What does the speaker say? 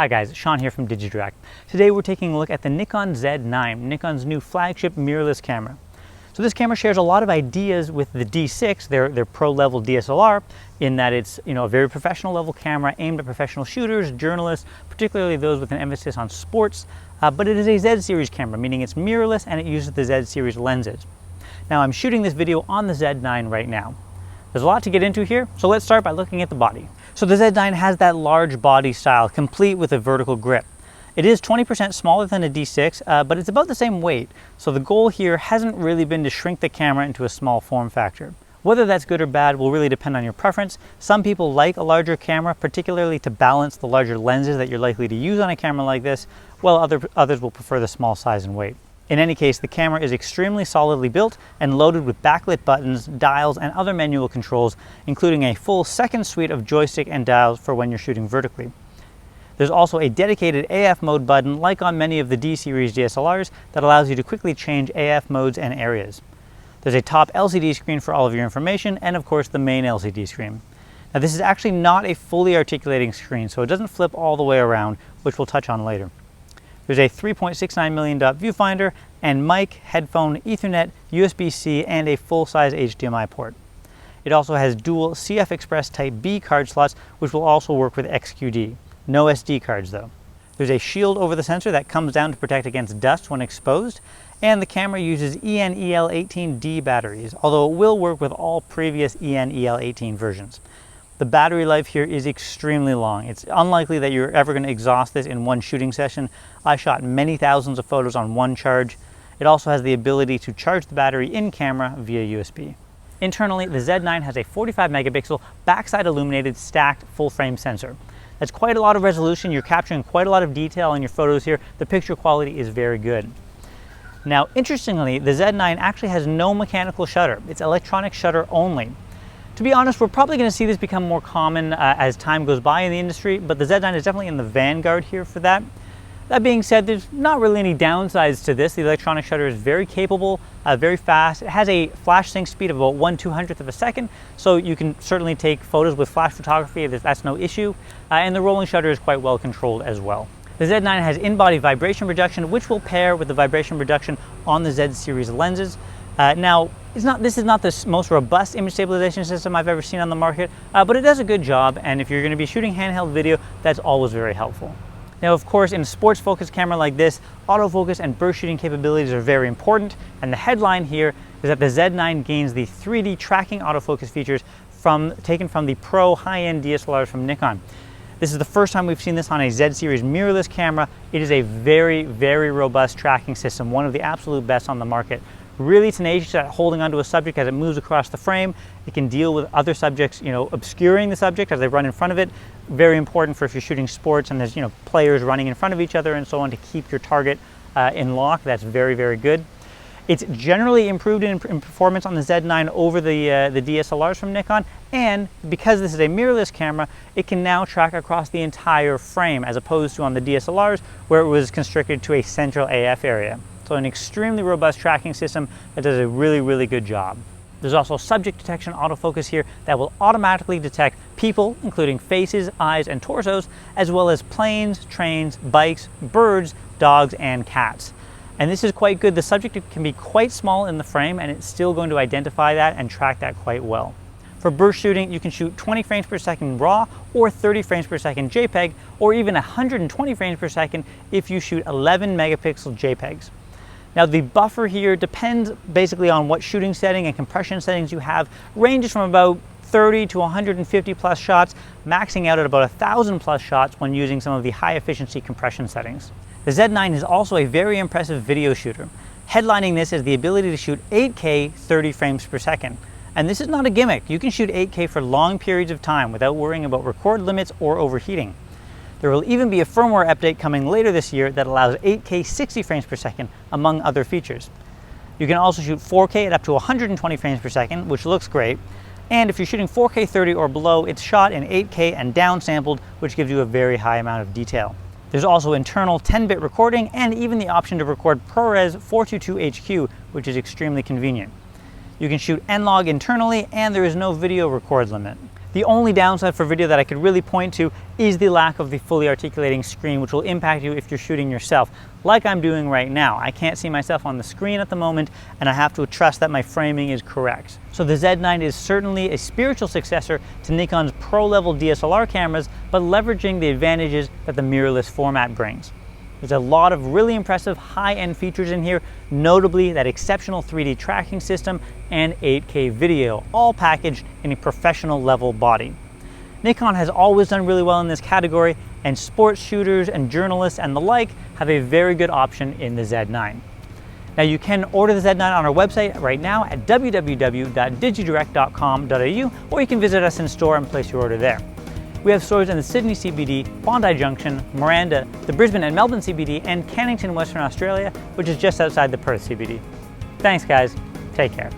Hi guys, Sean here from Digitrack. Today we're taking a look at the Nikon Z9, Nikon's new flagship mirrorless camera. So this camera shares a lot of ideas with the D6, their pro-level DSLR, in that it's a very professional level camera aimed at professional shooters, journalists, particularly those with an emphasis on sports, but it is a Z series camera, meaning it's mirrorless and it uses the Z series lenses. Now I'm shooting this video on the Z9 right now. There's a lot to get into here, so let's start by looking at the body. So the Z9 has that large body style, complete with a vertical grip. It is 20% smaller than a D6, but it's about the same weight. So the goal here hasn't really been to shrink the camera into a small form factor. Whether that's good or bad will really depend on your preference. Some people like a larger camera, particularly to balance the larger lenses that you're likely to use on a camera like this, while others will prefer the small size and weight. In any case, the camera is extremely solidly built and loaded with backlit buttons, dials, and other manual controls, including a full second suite of joystick and dials for when you're shooting vertically. There's also a dedicated AF mode button, like on many of the D series DSLRs, that allows you to quickly change AF modes and areas. There's a top LCD screen for all of your information, and of course the main LCD screen. Now this is actually not a fully articulating screen, so it doesn't flip all the way around, which we'll touch on later. There's a 3.69 million dot viewfinder and mic, headphone, Ethernet, USB-C, and a full-size HDMI port. It also has dual CF Express Type B card slots, which will also work with XQD. No SD cards though. There's a shield over the sensor that comes down to protect against dust when exposed, and the camera uses EN-EL18D batteries, although it will work with all previous EN-EL18 versions. The battery life here is extremely long. It's unlikely that you're ever going to exhaust this in one shooting session. I shot many thousands of photos on one charge. It also has the ability to charge the battery in camera via USB. Internally, the Z9 has a 45 megapixel backside illuminated stacked full frame sensor. That's quite a lot of resolution. You're capturing quite a lot of detail in your photos here. The picture quality is very good. Now, interestingly, the Z9 actually has no mechanical shutter. It's electronic shutter only. To be honest, we're probably going to see this become more common as time goes by in the industry, but the Z9 is definitely in the vanguard here for that. That being said, there's not really any downsides to this. The electronic shutter is very capable, very fast. It has a flash sync speed of about 1/200th of a second, so you can certainly take photos with flash photography. That's no issue. And the rolling shutter is quite well controlled as well. The Z9 has in-body vibration reduction, which will pair with the vibration reduction on the Z series lenses. Now, this is not the most robust image stabilization system I've ever seen on the market, but it does a good job, and if you're going to be shooting handheld video, that's always very helpful. Now, of course, in a sports-focused camera like this, autofocus and burst shooting capabilities are very important, and the headline here is that the Z9 gains the 3D tracking autofocus features taken from the pro high-end DSLRs from Nikon. This is the first time we've seen this on a Z series mirrorless camera. It is a very, very robust tracking system, one of the absolute best on the market. Really tenacious at holding onto a subject as it moves across the frame. It can deal with other subjects, obscuring the subject as they run in front of it. Very important for if you're shooting sports and there's, players running in front of each other and so on, to keep your target in lock. That's very, very good. It's generally improved in performance on the Z9 over the DSLRs from Nikon, and because this is a mirrorless camera, it can now track across the entire frame as opposed to on the DSLRs where it was constricted to a central AF area. So an extremely robust tracking system that does a really, really good job. There's also subject detection autofocus here that will automatically detect people, including faces, eyes, and torsos, as well as planes, trains, bikes, birds, dogs, and cats. And this is quite good. The subject can be quite small in the frame, and it's still going to identify that and track that quite well. For burst shooting, you can shoot 20 frames per second RAW or 30 frames per second JPEG, or even 120 frames per second if you shoot 11 megapixel JPEGs. Now the buffer here depends basically on what shooting setting and compression settings you have, ranges from about 30 to 150 plus shots, maxing out at about 1,000 plus shots when using some of the high efficiency compression settings. The Z9 is also a very impressive video shooter. Headlining this is the ability to shoot 8K 30 frames per second. And this is not a gimmick. You can shoot 8K for long periods of time without worrying about record limits or overheating. There will even be a firmware update coming later this year that allows 8K 60 frames per second, among other features. You can also shoot 4K at up to 120 frames per second, which looks great. And if you're shooting 4K 30 or below, it's shot in 8K and downsampled, which gives you a very high amount of detail. There's also internal 10-bit recording and even the option to record ProRes 422HQ, which is extremely convenient. You can shoot N-Log internally, and there is no video record limit. The only downside for video that I could really point to is the lack of the fully articulating screen, which will impact you if you're shooting yourself, like I'm doing right now. I can't see myself on the screen at the moment, and I have to trust that my framing is correct. So the Z9 is certainly a spiritual successor to Nikon's pro-level DSLR cameras, but leveraging the advantages that the mirrorless format brings. There's a lot of really impressive high-end features in here, notably that exceptional 3D tracking system and 8K video, all packaged in a professional level body. Nikon has always done really well in this category, and sports shooters and journalists and the like have a very good option in the Z9. Now you can order the Z9 on our website right now at www.digidirect.com.au, or you can visit us in store and place your order there. We have stores in the Sydney CBD, Bondi Junction, Miranda, the Brisbane and Melbourne CBD, and Cannington, Western Australia, which is just outside the Perth CBD. Thanks guys, take care.